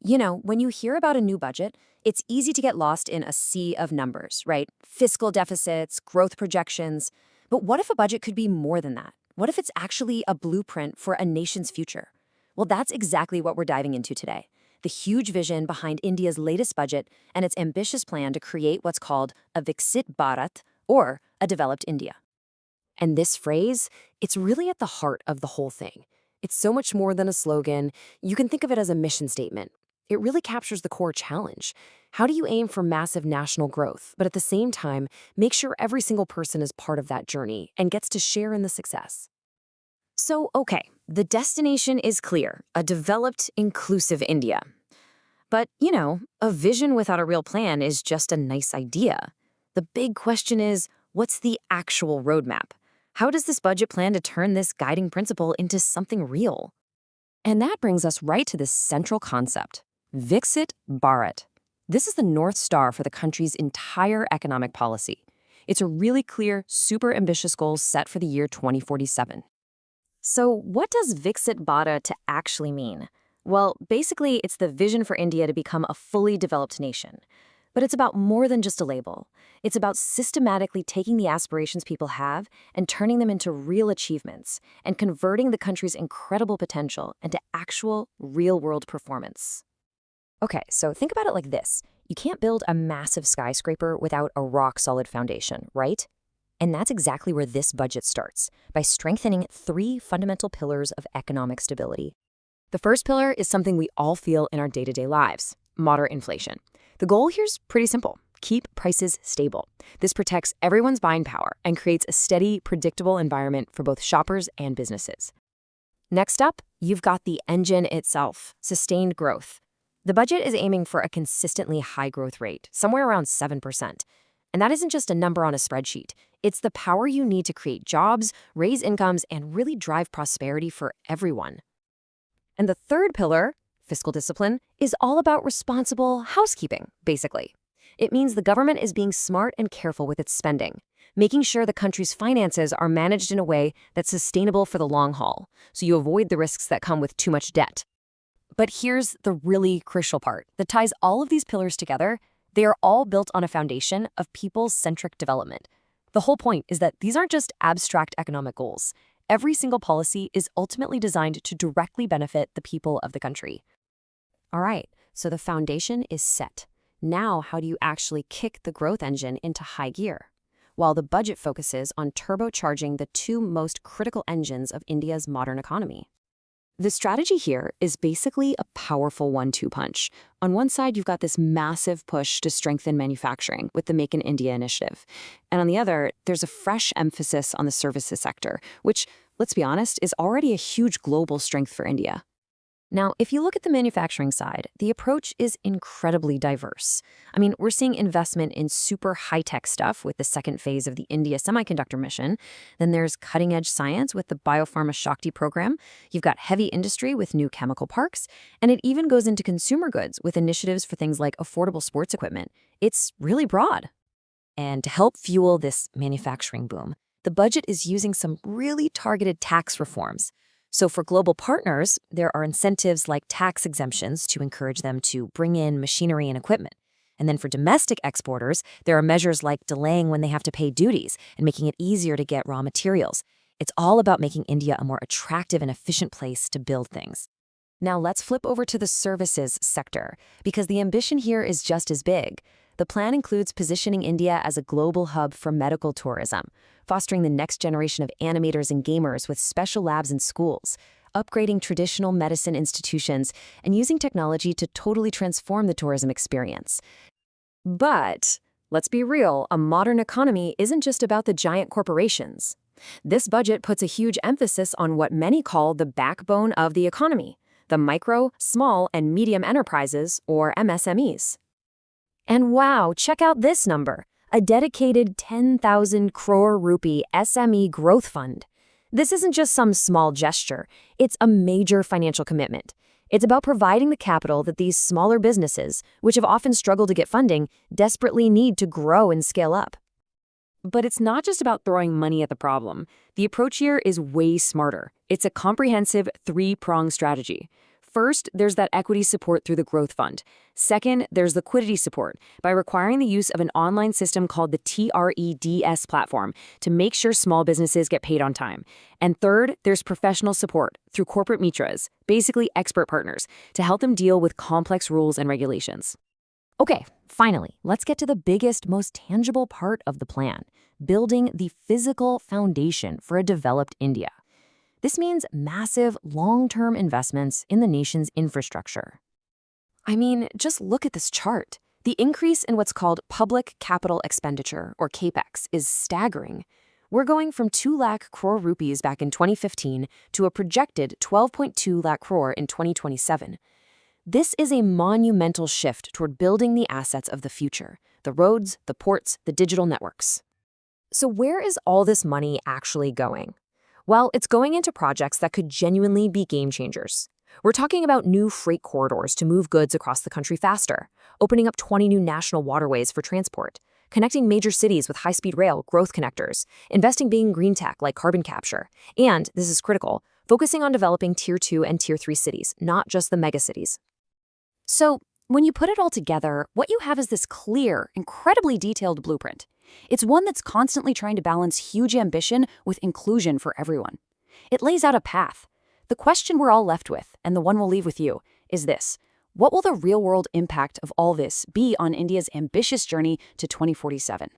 When you hear about a new budget, it's easy to get lost in a sea of numbers, right? Fiscal deficits, growth projections. But what if a budget could be more than that? What if it's actually a blueprint for a nation's future? Well, that's exactly what we're diving into today. The huge vision behind India's latest budget and its ambitious plan to create what's called a Viksit Bharat, or a developed India. And this phrase, it's really at the heart of the whole thing. It's so much more than a slogan. You can think of it as a mission statement. It really captures the core challenge. How do you aim for massive national growth, but at the same time, make sure every single person is part of that journey and gets to share in the success? So, okay, the destination is clear, a developed, inclusive India. But, a vision without a real plan is just a nice idea. The big question is, what's the actual roadmap? How does this budget plan to turn this guiding principle into something real? And that brings us right to this central concept, Viksit Bharat. This is the North Star for the country's entire economic policy. It's a really clear, super ambitious goal set for the year 2047. So what does Viksit Bharat to actually mean? Well, basically, it's the vision for India to become a fully developed nation. But it's about more than just a label. It's about systematically taking the aspirations people have and turning them into real achievements and converting the country's incredible potential into actual, real-world performance. Okay, so think about it like this. You can't build a massive skyscraper without a rock-solid foundation, right? And that's exactly where this budget starts, by strengthening three fundamental pillars of economic stability. The first pillar is something we all feel in our day-to-day lives, moderate inflation. The goal here's pretty simple. Keep prices stable. This protects everyone's buying power and creates a steady, predictable environment for both shoppers and businesses. Next up, you've got the engine itself, sustained growth. The budget is aiming for a consistently high growth rate, somewhere around 7%. And that isn't just a number on a spreadsheet. It's the power you need to create jobs, raise incomes, and really drive prosperity for everyone. And the third pillar, fiscal discipline, is all about responsible housekeeping, basically. It means the government is being smart and careful with its spending, making sure the country's finances are managed in a way that's sustainable for the long haul, so you avoid the risks that come with too much debt. But here's the really crucial part that ties all of these pillars together. They are all built on a foundation of people-centric development. The whole point is that these aren't just abstract economic goals. Every single policy is ultimately designed to directly benefit the people of the country. All right, so the foundation is set. Now, how do you actually kick the growth engine into high gear? While the budget focuses on turbocharging the two most critical engines of India's modern economy. The strategy here is basically a powerful 1-2 punch. On one side, you've got this massive push to strengthen manufacturing with the Make in India initiative. And on the other, there's a fresh emphasis on the services sector, which, let's be honest, is already a huge global strength for India. Now, if you look at the manufacturing side, the approach is incredibly diverse. We're seeing investment in super high-tech stuff with the second phase of the India Semiconductor Mission. Then there's cutting-edge science with the Biopharma SHAKTI program. You've got heavy industry with new chemical parks. And it even goes into consumer goods with initiatives for things like affordable sports equipment. It's really broad. And to help fuel this manufacturing boom, the budget is using some really targeted tax reforms. So for global partners, there are incentives like tax exemptions to encourage them to bring in machinery and equipment. And then for domestic exporters, there are measures like delaying when they have to pay duties and making it easier to get raw materials. It's all about making India a more attractive and efficient place to build things. Now let's flip over to the services sector, because the ambition here is just as big. The plan includes positioning India as a global hub for medical tourism, fostering the next generation of animators and gamers with special labs in schools, upgrading traditional medicine institutions, and using technology to totally transform the tourism experience. But let's be real, a modern economy isn't just about the giant corporations. This budget puts a huge emphasis on what many call the backbone of the economy, the micro, small, and medium enterprises, or MSMEs. And wow, check out this number, a dedicated 10,000 crore rupee SME growth fund. This isn't just some small gesture, it's a major financial commitment. It's about providing the capital that these smaller businesses, which have often struggled to get funding, desperately need to grow and scale up. But it's not just about throwing money at the problem. The approach here is way smarter. It's a comprehensive three-pronged strategy. First, there's that equity support through the Growth Fund. Second, there's liquidity support by requiring the use of an online system called the TREDS platform to make sure small businesses get paid on time. And third, there's professional support through corporate mitras, basically expert partners, to help them deal with complex rules and regulations. Okay, finally, let's get to the biggest, most tangible part of the plan, building the physical foundation for a developed India. This means massive, long-term investments in the nation's infrastructure. I mean, just look at this chart. The increase in what's called public capital expenditure, or CAPEX, is staggering. We're going from 2 lakh crore rupees back in 2015 to a projected 12.2 lakh crore in 2027. This is a monumental shift toward building the assets of the future, the roads, the ports, the digital networks. So where is all this money actually going? Well, it's going into projects that could genuinely be game changers. We're talking about new freight corridors to move goods across the country faster, opening up 20 new national waterways for transport, connecting major cities with high-speed rail growth connectors, investing big in green tech like carbon capture, and, this is critical, focusing on developing Tier 2 and Tier 3 cities, not just the megacities. So, when you put it all together, what you have is this clear, incredibly detailed blueprint. It's one that's constantly trying to balance huge ambition with inclusion for everyone. It lays out a path. The question we're all left with, and the one we'll leave with you, is this: what will the real-world impact of all this be on India's ambitious journey to 2047?